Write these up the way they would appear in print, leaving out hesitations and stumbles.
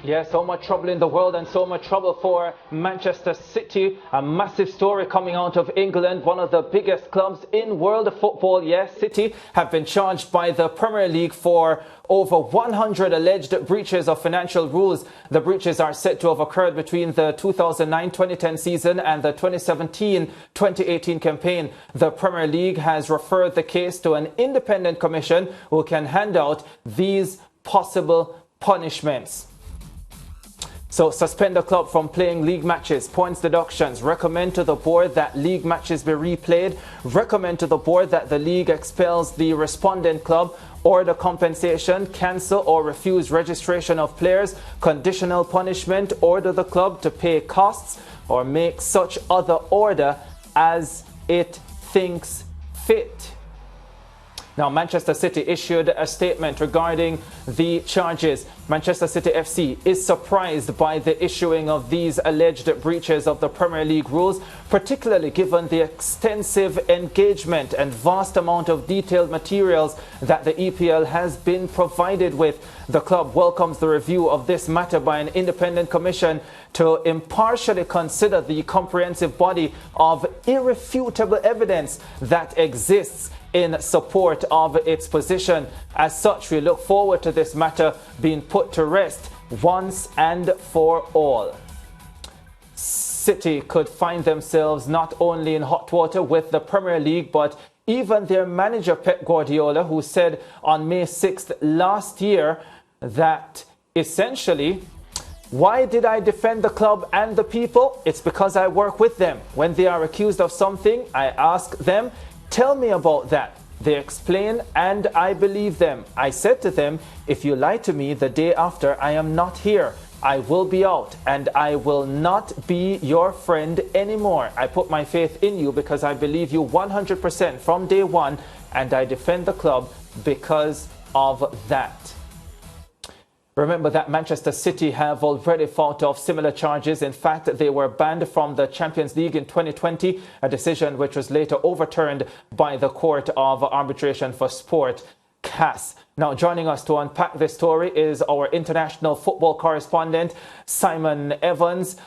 Yeah, so much trouble in the world and so much trouble for Manchester City. A massive story coming out of England, one of the biggest clubs in world football. Yes, City have been charged by the Premier League for over 100 alleged breaches of financial rules. The breaches are said to have occurred between the 2009-2010 season and the 2017-2018 campaign. The Premier League has referred the case to an independent commission who can hand out these possible punishments. So suspend the club from playing league matches, points deductions, recommend to the board that league matches be replayed, recommend to the board that the league expels the respondent club, order compensation, cancel or refuse registration of players, conditional punishment, order the club to pay costs or make such other order as it thinks fit. Now, Manchester City issued a statement regarding the charges. Manchester City FC is surprised by the issuing of these alleged breaches of the Premier League rules, particularly given the extensive engagement and vast amount of detailed materials that the EPL has been provided with. The club welcomes the review of this matter by an independent commission to impartially consider the comprehensive body of irrefutable evidence that exists in support of its position. As such, we look forward to this matter being put to rest once and for all. City could find themselves not only in hot water with the Premier League, but even their manager Pep Guardiola, who said on May 6th last year that essentially, why did I defend the club and the people? It's because I work with them. When they are accused of something, I ask them, tell me about that. They explain and I believe them. I said to them, if you lie to me the day after I am not here, I will be out and I will not be your friend anymore. I put my faith in you because I believe you 100% from day one, and I defend the club because of that. Remember that Manchester City have already fought off similar charges. In fact, they were banned from the Champions League in 2020, a decision which was later overturned by the Court of Arbitration for Sport, CAS. Now, joining us to unpack this story is our international football correspondent, Simon Evans.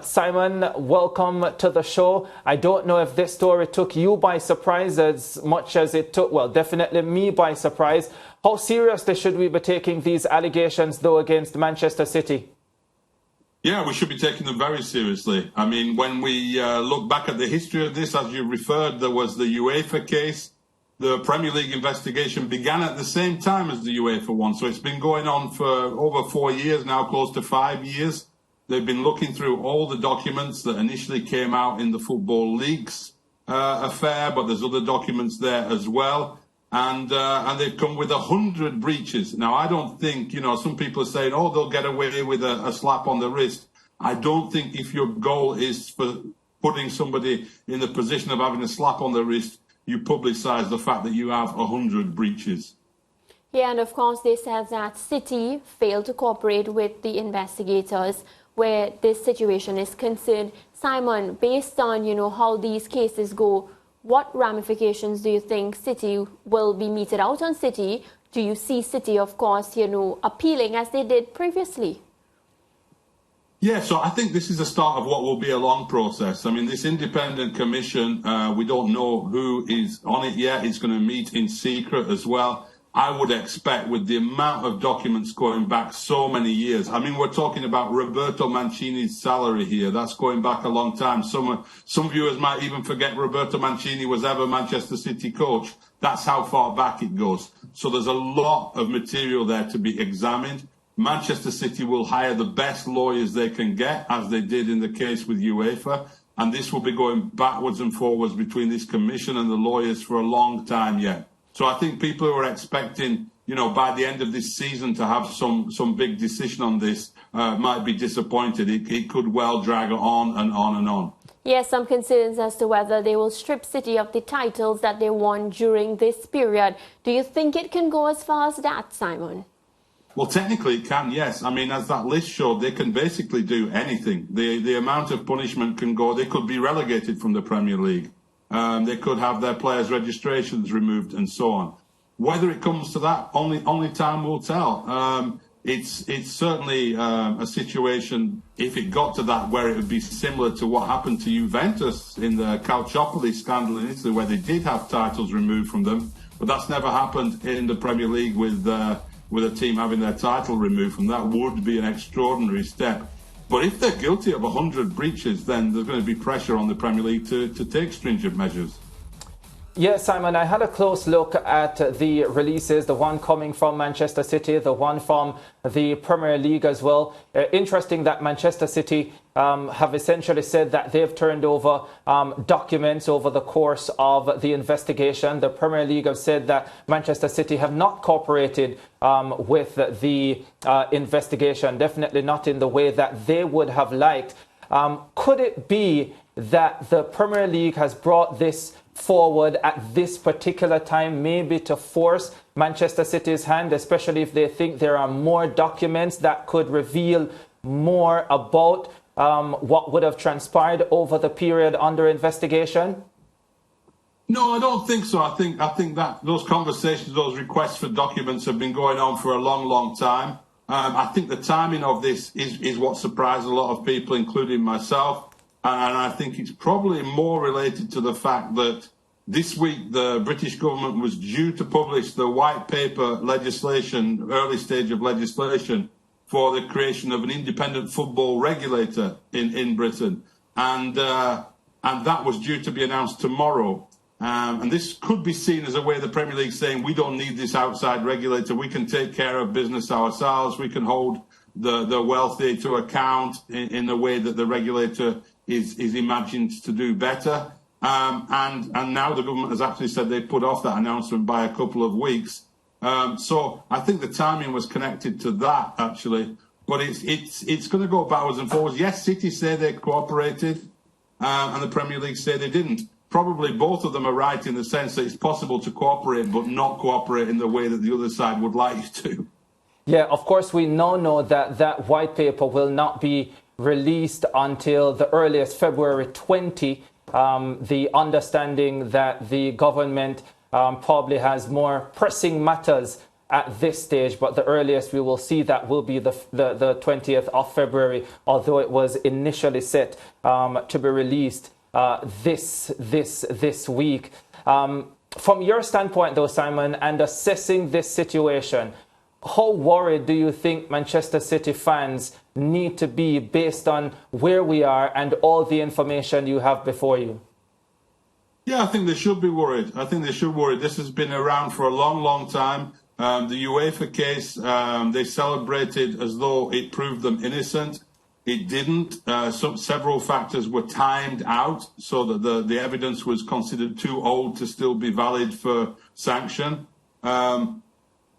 Simon, welcome to the show. I don't know if this story took you by surprise as much as it took, well, definitely me by surprise. How seriously should we be taking these allegations, though, against Manchester City? Yeah, we should be taking them very seriously. I mean, when we look back at the history of this, as you referred, there was the UEFA case. The Premier League investigation began at the same time as the UEFA one. So it's been going on for over 4 years now, close to 5 years. They've been looking through all the documents that initially came out in the Football League's affair, but there's other documents there as well. And they've come with 100 breaches. Now, I don't think, some people are saying, oh, they'll get away with a slap on the wrist. I don't think if your goal is for putting somebody in the position of having a slap on the wrist, you publicise the fact that you have 100 breaches. Yeah, and of course they said that City failed to cooperate with the investigators where this situation is concerned. Simon, based on, how these cases go, what ramifications do you think City will be meted out on City? Do you see City, of course, appealing as they did previously? Yeah, so I think this is the start of what will be a long process. I mean, this independent commission, we don't know who is on it yet. It's going to meet in secret as well. I would expect with the amount of documents going back so many years. I mean, we're talking about Roberto Mancini's salary here. That's going back a long time. Some viewers might even forget Roberto Mancini was ever Manchester City coach. That's how far back it goes. So there's a lot of material there to be examined. Manchester City will hire the best lawyers they can get, as they did in the case with UEFA. And this will be going backwards and forwards between this commission and the lawyers for a long time yet. So I think people who are expecting, by the end of this season to have some big decision on this might be disappointed. It could well drag on and on and on. Yes, some concerns as to whether they will strip City of the titles that they won during this period. Do you think it can go as far as that, Simon? Well, technically it can, yes. I mean, as that list showed, they can basically do anything. The amount of punishment can go. They could be relegated from the Premier League. They could have their players' registrations removed and so on. Whether it comes to that, only time will tell. it's certainly a situation, if it got to that, where it would be similar to what happened to Juventus in the Calciopoli scandal in Italy, where they did have titles removed from them. But that's never happened in the Premier League with a team having their title removed from them. That would be an extraordinary step. But if they're guilty of 100 breaches, then there's going to be pressure on the Premier League to take stringent measures. Yes, Simon, I had a close look at the releases, the one coming from Manchester City, the one from the Premier League as well. Interesting that Manchester City have essentially said that they've turned over documents over the course of the investigation. The Premier League have said that Manchester City have not cooperated with the investigation, definitely not in the way that they would have liked. Could it be that the Premier League has brought this forward at this particular time, maybe to force Manchester City's hand, especially if they think there are more documents that could reveal more about what would have transpired over the period under investigation? No, I don't think so. I think that those conversations, those requests for documents have been going on for a long, long time. I think the timing of this is what surprised a lot of people, including myself. And I think it's probably more related to the fact that this week the British government was due to publish the white paper legislation, early stage of legislation, for the creation of an independent football regulator in Britain. And that was due to be announced tomorrow. And this could be seen as a way the Premier League saying, we don't need this outside regulator. We can take care of business ourselves. We can hold the wealthy to account in a way that the regulator is imagined to do better. And now the government has actually said they put off that announcement by a couple of weeks. So I think the timing was connected to that, actually. But it's going to go backwards and forwards. Yes, City say they cooperated, and the Premier League say they didn't. Probably both of them are right in the sense that it's possible to cooperate, but not cooperate in the way that the other side would like you to. Yeah, of course, we now know that that white paper will not be released until the earliest February 20. The understanding that the government probably has more pressing matters at this stage, but the earliest we will see that will be the 20th of February, although it was initially set to be released this week. From your standpoint, though, Simon, and assessing this situation, how worried do you think Manchester City fans need to be based on where we are and all the information you have before you? Yeah, I think they should be worried. I think they should worry. This has been around for a long, long time. The UEFA case, they celebrated as though it proved them innocent. It didn't. Several factors were timed out so that the evidence was considered too old to still be valid for sanction.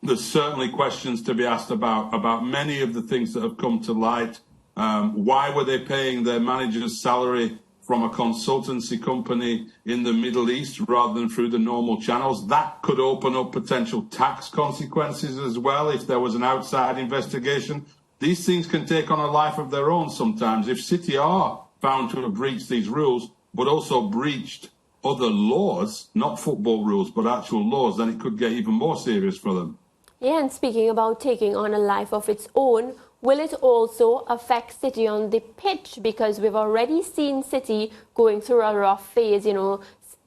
There's certainly questions to be asked about many of the things that have come to light. Why were they paying their manager's salary from a consultancy company in the Middle East rather than through the normal channels? That could open up potential tax consequences as well if there was an outside investigation. These things can take on a life of their own sometimes. If City are found to have breached these rules, but also breached other laws, not football rules, but actual laws, then it could get even more serious for them. Yeah, and speaking about taking on a life of its own, will it also affect City on the pitch? Because we've already seen City going through a rough phase, and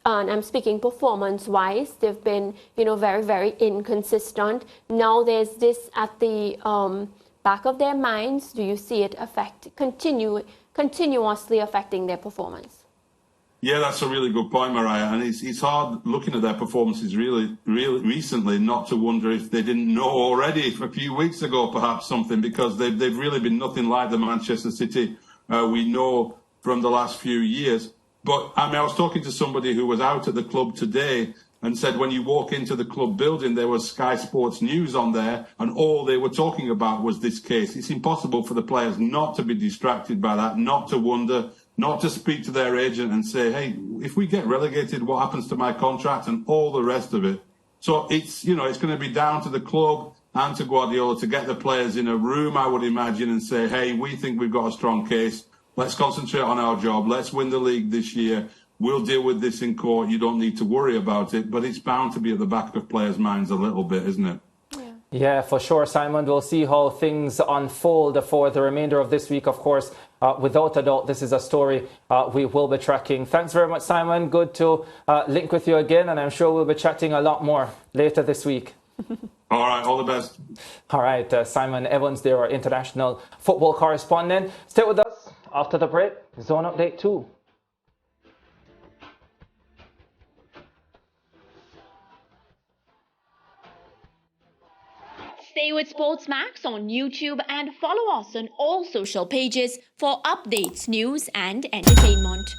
I'm speaking performance-wise. They've been, very, very inconsistent. Now there's this at the back of their minds. Do you see it continuously affecting their performance? Yeah, that's a really good point, Mariah. And it's hard looking at their performances really recently not to wonder if they didn't know already a few weeks ago, perhaps something, because they've really been nothing like the Manchester City we know from the last few years. But I was talking to somebody who was out at the club today and said when you walk into the club building, there was Sky Sports News on there, and all they were talking about was this case. It's impossible for the players not to be distracted by that, not to wonder, not to speak to their agent and say, hey, if we get relegated, what happens to my contract and all the rest of it? So it's going to be down to the club and to Guardiola to get the players in a room, I would imagine, and say, hey, we think we've got a strong case. Let's concentrate on our job. Let's win the league this year. We'll deal with this in court. You don't need to worry about it. But it's bound to be at the back of players' minds a little bit, isn't it? Yeah, for sure, Simon. We'll see how things unfold for the remainder of this week. Of course, without a doubt, this is a story we will be tracking. Thanks very much, Simon. Good to link with you again, and I'm sure we'll be chatting a lot more later this week. All right, all the best. All right, Simon Evans, there, our international football correspondent. Stay with us after the break. Zone Update 2. Stay with SportsMax on YouTube and follow us on all social pages for updates, news, and entertainment.